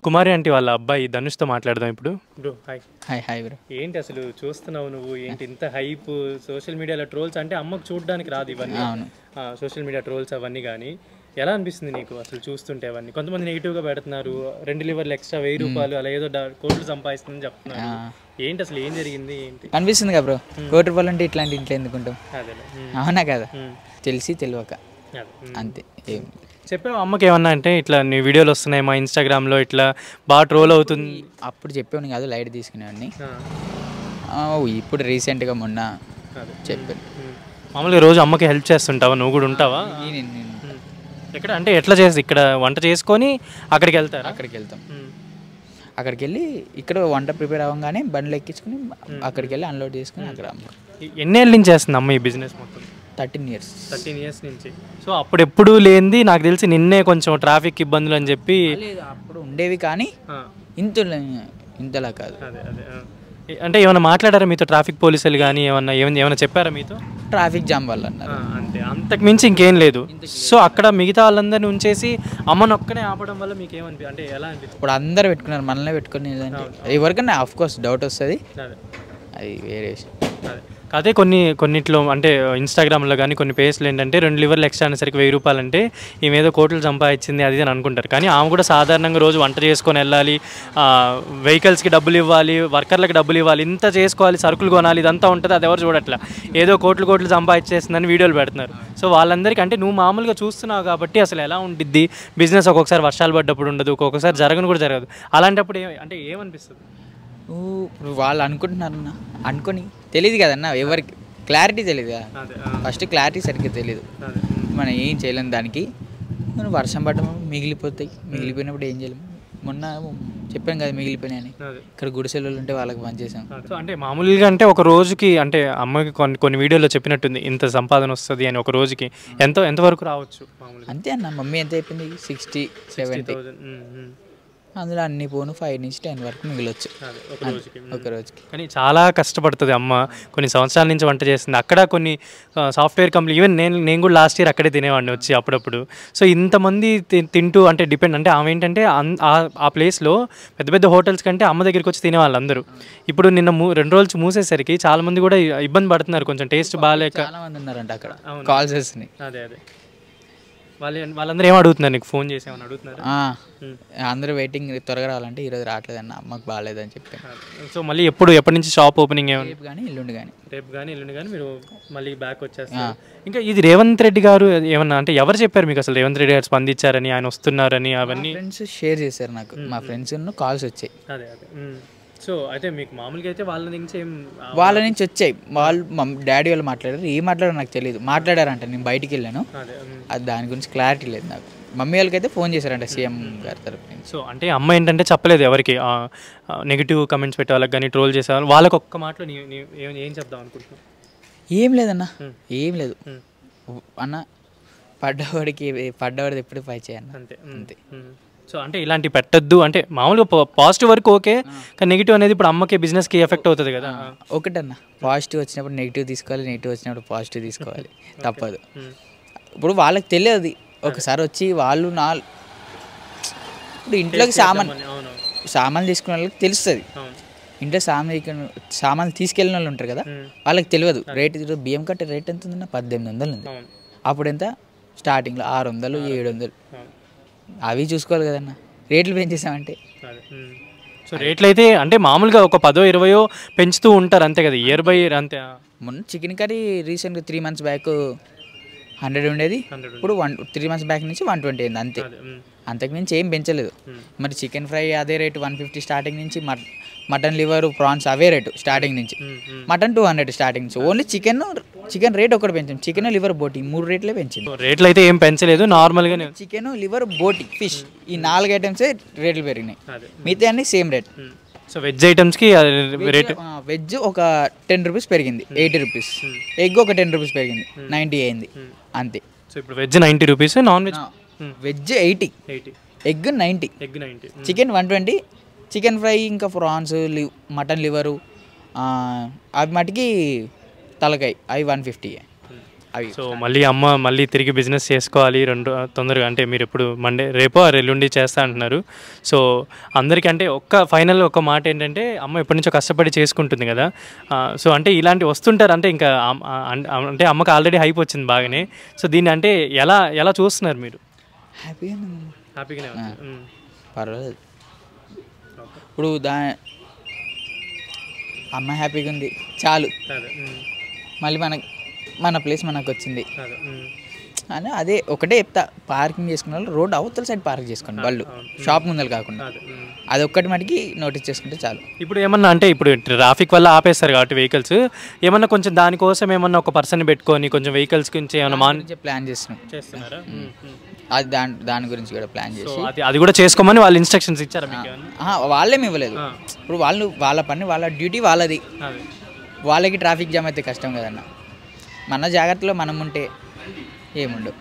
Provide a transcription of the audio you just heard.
కుమారి aunty వాళ్ళ అబ్బాయి ధనుష్తో మాట్లాడదాం ఇప్పుడు. Bro hi. Hi bro. ఏంటి అసలు చూస్తున్నావు నువ్వు, ఏంటి ఇంత హైప్ సోషల్ మీడియాలో ట్రోల్స్? అంటే అమ్మకు చూడడానికి రాదు ఇవన్నీ, సోషల్ మీడియా ట్రోల్స్ అవన్నీ. కానీ ఎలా అనిపిస్తుంది నీకు అసలు చూస్తుంటే అవన్నీ? కొంతమంది నెగిటివ్గా పెడుతున్నారు, 2 లివర్లు ఎక్స్ట్రా 1000 రూపాయలు అలా ఏదో కోట్లు సంపాదిస్తుందని చెప్తున్నారు. ఏంటి అసలు ఏం జరిగింది ఏంటి అనిపిస్తుంది కదా బ్రో? కోటి రూపాయలు అంటే ఇట్లాంటి ఇంట్లో ఎందుకుంటాం? అదే అవునా కదా, తెలిసి తెలియక అంతే. ఏం చెప్పావు అమ్మకి ఏమన్నా? అంటే ఇట్లా నీ వీడియోలు వస్తున్నాయి మా ఇన్స్టాగ్రామ్లో, ఇట్లా బాగా ట్రోల్ అవుతుంది. అప్పుడు చెప్పేవాడిని కాదు, లైట్ తీసుకునేవాడిని. ఇప్పుడు రీసెంట్గా మొన్న చెప్పాను. మామూలుగా రోజు అమ్మకి హెల్ప్ చేస్తుంటావా? నువ్వు కూడా ఉంటావా? ఎక్కడ అంటే ఎట్లా చేసి ఇక్కడ వంట చేసుకొని అక్కడికి వెళ్తారా? అక్కడికి వెళ్తాం. అక్కడికి వెళ్ళి ఇక్కడ వంట ప్రిపేర్ అవ్వగానే బండ్లు ఎక్కించుకుని అక్కడికి వెళ్ళి అన్లోడ్ చేసుకుని అక్కడ అమ్మ. ఎన్నేళ్ళ నుంచి చేస్తుంది అమ్మ ఈ బిజినెస్ మొత్తం? 13 years. 13 years నుంచి. సో అప్పుడు ఎప్పుడు లేనిది నాకు తెలిసి నిన్నే కొంచెం ట్రాఫిక్ ఇబ్బందులు అని చెప్పి. అప్పుడు ఉండేవి కానీ ఇంతలా కాదు. అదే అదే అంటే ఏమైనా మాట్లాడారా మీతో ట్రాఫిక్ పోలీసులు కానీ? ఏమైనా చెప్పారా మీతో? ట్రాఫిక్ జామ్ వల్ల అన్నారు అంతే, అంతకు మించి ఇంకేం లేదు. సో అక్కడ మిగతా వాళ్ళందరినీ ఉంచేసి అమ్మను ఒక్కనే ఆపడం వల్ల మీకు ఏమనిపి అంటే ఎలా అనిపిస్తుంది? ఇప్పుడు అందరు పెట్టుకున్నారు, మనల్ని పెట్టుకుని ఎవరికైనా ఆఫ్ కోర్స్ డౌట్ వస్తుంది, అది వేరే విషయం. అదే కొన్నిట్లో అంటే ఇన్స్టాగ్రామ్లో కానీ కొన్ని పేజ్లు ఏంటంటే 2 లివర్లు ఎక్స్ట్రా అనేసరికి 1000 రూపాయలు అంటే ఈమెదో కోట్లు సంపాదించింది అది అని అనుకుంటారు. కానీ ఆమె కూడా సాధారణంగా రోజు వంట చేసుకొని వెళ్ళాలి, వెహికల్స్కి డబ్బులు ఇవ్వాలి, వర్కర్లకు డబ్బులు ఇవ్వాలి, ఇంత చేసుకోవాలి, సరుకులు కొనాలి, ఇదంతా ఉంటుంది. అది ఎవరు చూడట్లా, ఏదో కోట్లు సంపాదించేస్తుందని వీడియోలు పెడుతున్నారు. సో వాళ్ళందరికీ అంటే నువ్వు మామూలుగా చూస్తున్నావు కాబట్టి అసలు ఎలా ఉండిద్ది బిజినెస్? ఒక్కొక్కసారి వర్షాలు పడ్డప్పుడు ఉండదు, ఒక్కొక్కసారి జరగను కూడా జరగదు. అలాంటప్పుడు అంటే ఏమనిపిస్తుంది? వాళ్ళు అనుకుంటున్నారన్న అనుకొని తెలియదు కదన్న, ఎవరికి క్లారిటీ తెలియదు కదా. ఫస్ట్ క్లారిటీ సరిగ్గా తెలియదు, మనం ఏం చేయలేము దానికి. మనం వర్షం పడ్డం మిగిలిపోయినప్పుడు ఏం చేయలేము. మొన్న చెప్పాను కదా మిగిలిపోయినాయని, ఇక్కడ గుడిసెలు ఉంటే వాళ్ళకి పనిచేసాం. సో అంటే మామూలుగా అంటే ఒక రోజుకి అంటే అమ్మకి కొన్ని వీడియోలో చెప్పినట్టుంది ఇంత సంపాదన వస్తుంది అని. ఒక రోజుకి ఎంతవరకు రావచ్చు అంతే అన్న? మమ్మీ ఎంత అయిపోయింది? 60-70. అందులో అన్ని పోను 5 నుంచి 10 వరకు మిగిలొచ్చు ఒక రోజుకి. కానీ చాలా కష్టపడుతుంది అమ్మ, కొన్ని సంవత్సరాల నుంచి వంట చేస్తుంది. అక్కడ కొన్ని సాఫ్ట్వేర్ కంపెనీ, ఈవెన్ నేను కూడా లాస్ట్ ఇయర్ అక్కడే తినేవాడిని వచ్చి అప్పుడప్పుడు. సో ఇంతమంది తింటూ అంటే డిపెండ్ అంటే ఆమె ఏంటంటే ఆ ప్లేస్లో పెద్ద పెద్ద హోటల్స్ కంటే అమ్మ దగ్గరికి వచ్చి తినేవాళ్ళు అందరూ. ఇప్పుడు నిన్న 2 రోజులు మూసేసరికి చాలా మంది కూడా ఇబ్బంది పడుతున్నారు, కొంచెం టేస్ట్ బాగాలేక. చాలా మంది ఉన్నారంట అక్కడ, కాల్ చేస్తున్నాయి. అదే వాళ్ళందరూ ఏం అడుగుతున్నారు నీకు? ఫోన్ చేసి ఏమని అడుగుతున్నారు? అందరూ వెయిటింగ్, త్వరగా రావాలంటే ఈరోజు రావట్లేదన్న, అమ్మకు బాగాలేదని చెప్పి. సో మళ్ళీ ఎప్పటి నుంచి షాప్ ఓపెనింగ్? రేపు కానీ ఎల్లుండి కానీ మీరు మళ్ళీ బ్యాక్ వచ్చేస్తారు. ఇంకా ఇది రేవంత్ రెడ్డి గారు ఏమన్నా అంటే ఎవరు చెప్పారు మీకు అసలు రేవంత్ రెడ్డి గారు స్పందించారని, ఆయన వస్తున్నారని? అవన్నీ ఫ్రెండ్స్ షేర్ చేశారు నాకు, మా ఫ్రెండ్స్ కాల్స్ వచ్చాయి. అదే సో అయితే మీకు మామూలుగా అయితే వాళ్ళ నుంచి వచ్చాయి. వాళ్ళు డాడీ వాళ్ళు మాట్లాడారు, ఏం మాట్లాడారు నాకు తెలియదు. మాట్లాడారంట, నేను బయటికి వెళ్ళాను, అది దాని గురించి క్లారిటీ లేదు నాకు. మమ్మీ వాళ్ళకి అయితే ఫోన్ చేశారంట సీఎం గారి తరఫున. సో అంటే అమ్మ ఏంటంటే చెప్పలేదు ఎవరికి, నెగిటివ్ కమెంట్స్ పెట్టే వాళ్ళకి కానీ ట్రోల్ చేసే వాళ్ళకి ఒక్క మాటలో ఏం చెప్దాం అనుకుంటున్నాను? ఏం లేదన్న, ఏం లేదు అన్న, పడ్డవాడిది ఎప్పుడు పై చేయన్న, అంతే. సో అంటే ఇలాంటి పెట్టద్దు అంటే మామూలుగా పాజిటివ్ వరకు ఓకే, కానీ నెగిటివ్ అనేది ఇప్పుడు అమ్మకి బిజినెస్కి ఎఫెక్ట్ అవుతుంది కదా. ఒకటన్న, పాజిటివ్ వచ్చినప్పుడు నెగిటివ్ తీసుకోవాలి, నెగిటివ్ వచ్చినప్పుడు పాజిటివ్ తీసుకోవాలి, తప్పదు. ఇప్పుడు వాళ్ళకి తెలియదు, ఒకసారి వచ్చి వాళ్ళు ఇప్పుడు ఇంట్లోకి సామాన్లు తీసుకునే వాళ్ళకి తెలుస్తుంది. ఇంట్లో సామాన్లు తీసుకెళ్ళిన వాళ్ళు ఉంటారు కదా, వాళ్ళకి తెలియదు రేటు. బియ్యం కట్టే రేట్ ఎంత ఉందన్న? 1800 ఉంది. అప్పుడు ఎంత? స్టార్టింగ్లో 600, 700. అవి చూసుకోవాలి కదన్న, రేట్లు పెంచేసామంటే. సో రేట్లు అయితే అంటే మామూలుగా ఒక 10-20 పెంచుతూ ఉంటారు అంతే కదా, ఇయర్ బై ఇయర్ అంతే. మొన్న చికెన్ కర్రీ రీసెంట్గా 3 months బ్యాక్ 100 ఉండేది, ఇప్పుడు 3 months బ్యాక్ నుంచి 120 అయింది అంతే. అంతకుమించి ఏం పెంచలేదు. మరి చికెన్ ఫ్రై అదే రేటు 150 స్టార్టింగ్ నుంచి, మటన్ లివర్ ప్రాన్స్ అవే రేటు స్టార్టింగ్ నుంచి, మటన్ 200 స్టార్టింగ్ నుంచి. ఓన్లీ చికెన్ రేట్ ఒకటి పెంచాం, చికెన్ లివర్ బోటి 3 రేట్లే పెంచింది. రేట్లు అయితే ఏం పెంచలేదు, నార్మల్గానే. చికెన్ లివర్ బోటి ఫిష్ ఈ 4 ఐటమ్సే రేట్లు పెరిగినాయి, మిగతా అన్ని సేమ్ రేట్. సో వెజ్ ఐటమ్స్కి రేట్, వెజ్ ఒక 10 రూపీస్ పెరిగింది, 80 రూపీస్. ఎగ్ ఒక 10 రూపీస్ పెరిగింది, 90 అయింది అంతే. సో ఇప్పుడు veg 90 rupees, non veg 80, egg 90, chicken 120. Chicken fry ఇంకా ప్రాన్స్, మటన్ లివరు అవి మటుకి తలకాయ అవి 150. అవి సో మళ్ళీ అమ్మ మళ్ళీ తిరిగి బిజినెస్ చేసుకోవాలి తొందరగా, అంటే మీరు ఇప్పుడు రేపో ఎల్లుండి చేస్తా అంటున్నారు. సో అందరికీ అంటే ఫైనల్ ఒక మాట ఏంటంటే, అమ్మ ఎప్పటి నుంచో కష్టపడి చేసుకుంటుంది కదా. సో అంటే ఇలాంటి వస్తుంటారు, అంటే ఇంకా అంటే అమ్మకి ఆల్రెడీ హైప్ వచ్చింది బాగానే. సో దీన్ని అంటే ఎలా చూస్తున్నారు మీరు? హ్యాపీగానే పర్వాలేదు. ఇప్పుడు అమ్మ హ్యాపీగా ఉంది చాలు. మళ్ళీ మన ప్లేస్ మనకు వచ్చింది అని అదే ఒకటే చెప్తా. పార్కింగ్ చేసుకున్న వాళ్ళు రోడ్ అవతల సైడ్ పార్క్ చేసుకోండి, వాళ్ళు షాప్ ముందర కాకుండా. అది ఒక్కటి మటుకి నోటీస్ చేసుకుంటే చాలు. ఇప్పుడు ఏమన్నా అంటే ఇప్పుడు ట్రాఫిక్ వల్ల ఆపేస్తారు కాబట్టి వెహికల్స్, ఏమన్నా కొంచెం దానికోసం ఏమన్నా ఒక పర్సన్ పెట్టుకొని కొంచెం వెహికల్స్ గురించి ఏమన్నా ప్లాన్ చేస్తున్నారా? అది దాని గురించి కూడా ప్లాన్ చేసి అది కూడా చేసుకోమని వాళ్ళు ఇన్స్ట్రక్షన్స్ ఇచ్చారు మీకు? వాళ్ళేమి ఇవ్వలేదు. ఇప్పుడు వాళ్ళ పని, వాళ్ళ డ్యూటీ వాళ్ళది. వాళ్ళకి ట్రాఫిక్ జామ్ అయితే కష్టం కదన్న. మన జాగ్రత్తలో మనం ఉంటే ఏముండవు.